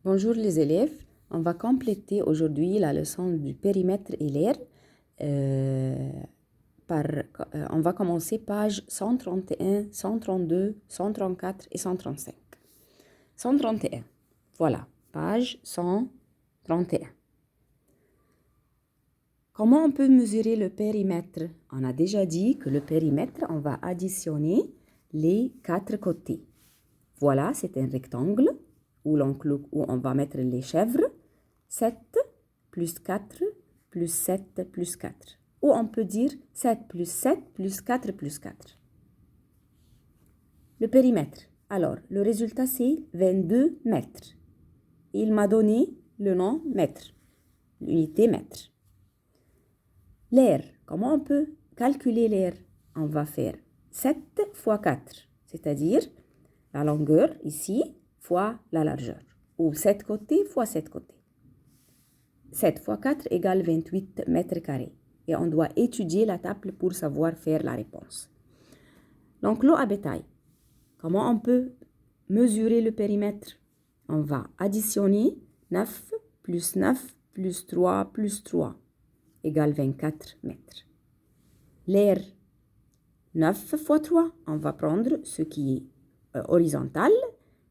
Bonjour les élèves, on va compléter aujourd'hui la leçon du périmètre et l'air. On va commencer page 131, 132, 134 et 135. 131, voilà, page 131. Comment on peut mesurer le périmètre? On a déjà dit que le périmètre, on va additionner les quatre côtés. Voilà, c'est un rectangle où on va mettre les chèvres. 7 plus 4 plus 7 plus 4. Ou on peut dire 7 plus 7 plus 4 plus 4. Le périmètre. Alors, le résultat, c'est 22 mètres. Il m'a donné le nom mètre, l'unité mètre. L'air. Comment on peut calculer l'air? On va faire 7 fois 4, c'est-à-dire la longueur ici fois la largeur. Ou 7 côtés fois 7 côtés. 7 fois 4 égale 28 mètres carrés. Et on doit étudier la table pour savoir faire la réponse. L'enclos à bétail. Comment on peut mesurer le périmètre? On va additionner 9 plus 9 plus 3 plus 3 égale 24 mètres. L'air, 9 fois 3. On va prendre ce qui est horizontal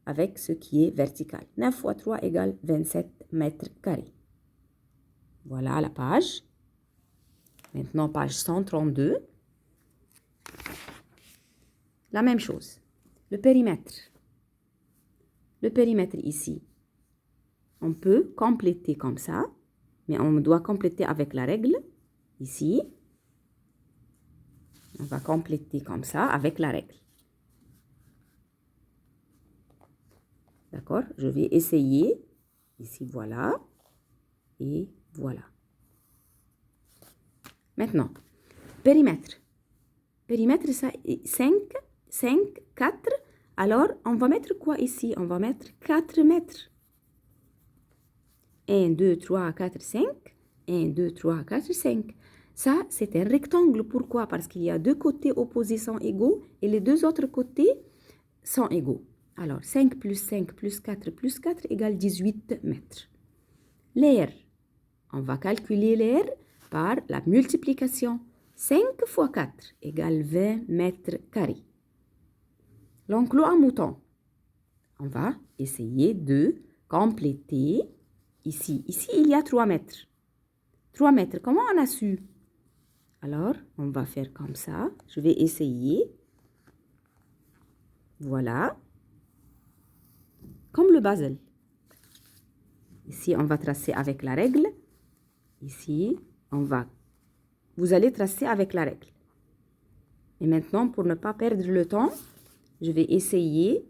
avec ce qui est vertical. 9 fois 3 égale 27 mètres carrés. Voilà la page. Maintenant, page 132. La même chose. Le périmètre. Le périmètre ici, on peut compléter comme ça, mais on doit compléter avec la règle. Ici, on va compléter comme ça avec la règle. D'accord? Je vais essayer. Ici, voilà. Et voilà. Maintenant, périmètre. Périmètre, ça est 5, 4. Alors, on va mettre quoi ici? On va mettre 4 mètres. 1, 2, 3, 4, 5. 1, 2, 3, 4, 5. Ça, c'est un rectangle. Pourquoi? Parce qu'il y a deux côtés opposés sont égaux et les deux autres côtés sont égaux. Alors, 5 plus 5 plus 4 plus 4 égale 18 mètres. L'air. On va calculer l'air par la multiplication. 5 fois 4 égale 20 mètres carrés. L'enclos à moutons. On va essayer de compléter ici. Ici, il y a 3 mètres. 3 mètres, comment on a su? Alors, on va faire comme ça. Je vais essayer. Voilà. Comme le Basel. Ici, on va tracer avec la règle. Ici, vous allez tracer avec la règle. Et maintenant, pour ne pas perdre le temps, je vais essayer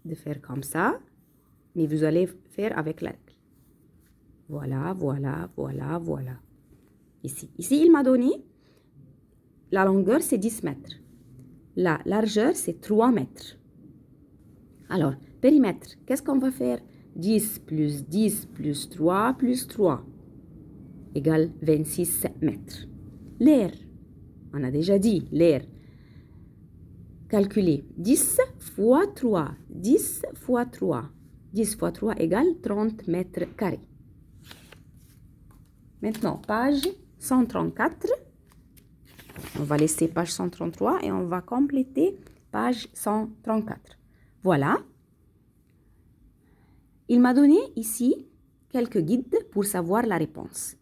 de faire comme ça. Mais vous allez faire avec la règle. Voilà, voilà, voilà, voilà. Ici, il m'a donné la longueur, c'est 10 mètres. La largeur, c'est 3 mètres. Alors, périmètre, qu'est-ce qu'on va faire? 10 plus 3 plus 3 égale 26 mètres. L'air, on a déjà dit, l'air. Calculez. 10 fois 3. 10 fois 3. 10 fois 3 égale 30 mètres carrés. Maintenant, page 134. On va laisser page 133 et on va compléter page 134. Voilà. Il m'a donné ici quelques guides pour savoir la réponse.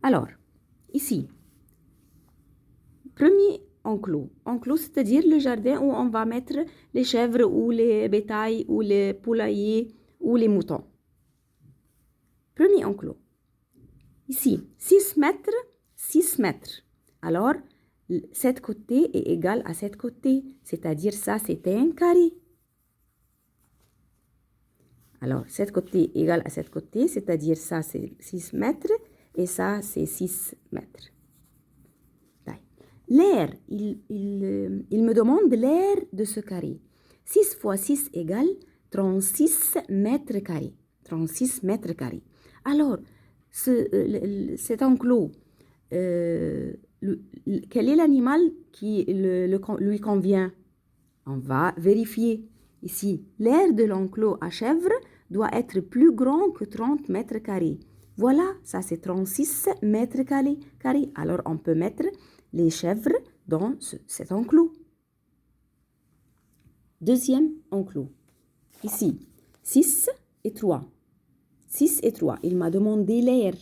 Alors, ici, premier enclos. Enclos, c'est-à-dire le jardin où on va mettre les chèvres ou les bétails ou les poulaillers ou les moutons. Premier enclos. Ici, 6 mètres, 6 mètres. Alors, cet côté est égal à cet côté, c'est-à-dire ça, c'est un carré. Alors, cet côté est égal à cet côté, c'est-à-dire ça, c'est 6 mètres et ça, c'est 6 mètres. L'air, il me demande l'air de ce carré. 6 fois 6 égale 36 mètres carrés. 36 mètres carrés. Alors, cet enclos, quel est l'animal qui lui convient? On va vérifier. Ici, l'air de l'enclos à chèvre doit être plus grand que 30 mètres carrés. Voilà, ça c'est 36 mètres carrés. Alors on peut mettre les chèvres dans cet enclos. Deuxième enclos. Ici, 6 et 3. 6 et 3. Il m'a demandé l'air.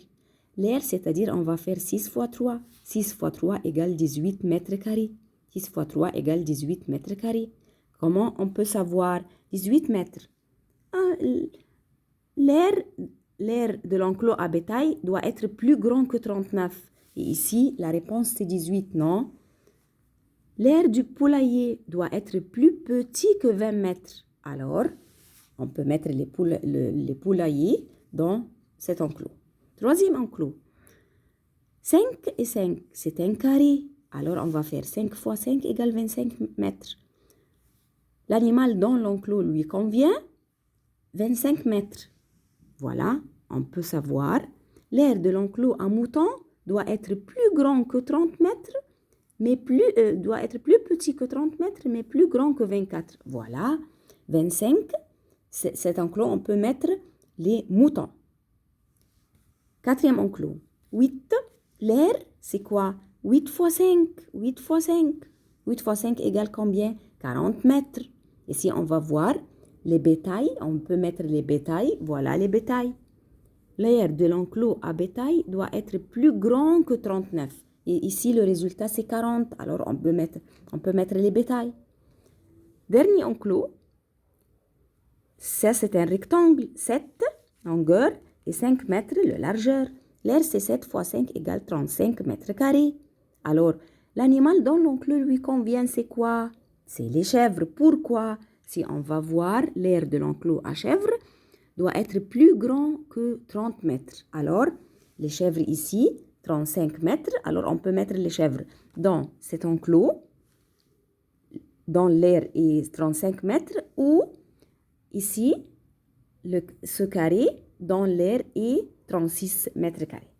L'air, c'est-à-dire on va faire 6 fois 3. 6 fois 3 égale 18 mètres carrés. 6 fois 3 égale 18 mètres carrés. Comment on peut savoir 18 mètres? L'air de l'enclos à bétail doit être plus grand que 39. Et ici, la réponse c'est 18, non? L'air du poulailler doit être plus petit que 20 mètres. Alors, on peut mettre les poulaillers dans cet enclos. Troisième enclos. 5 et 5, c'est un carré. Alors, on va faire 5 fois 5 égale 25 mètres. L'animal dans l'enclos lui convient 25 mètres. Voilà, on peut savoir. L'air de l'enclos à mouton doit être plus grand que 30 mètres, mais doit être plus petit que 30 mètres, mais plus grand que 24. Voilà, 25, cet enclos, on peut mettre les moutons. Quatrième enclos. 8, l'air, c'est quoi? 8 fois 5, 8 fois 5. 8 fois 5 égale combien? 40 mètres. Ici, on va voir les bétails. On peut mettre les bétails. Voilà les bétails. L'air de l'enclos à bétail doit être plus grand que 39. Et ici, le résultat, c'est 40. Alors, on peut mettre les bétails. Dernier enclos. Ça, c'est un rectangle. 7 longueur et 5 mètres de largeur. L'air, c'est 7 fois 5 égale 35 mètres carrés. Alors, l'animal dans l'enclos lui convient, c'est quoi? C'est les chèvres. Pourquoi? Si on va voir, l'air de l'enclos à chèvres doit être plus grand que 30 mètres. Alors, les chèvres ici, 35 mètres. Alors, on peut mettre les chèvres dans cet enclos, dans l'air est 35 mètres, ou ici, ce carré, dans l'air est 36 mètres carrés.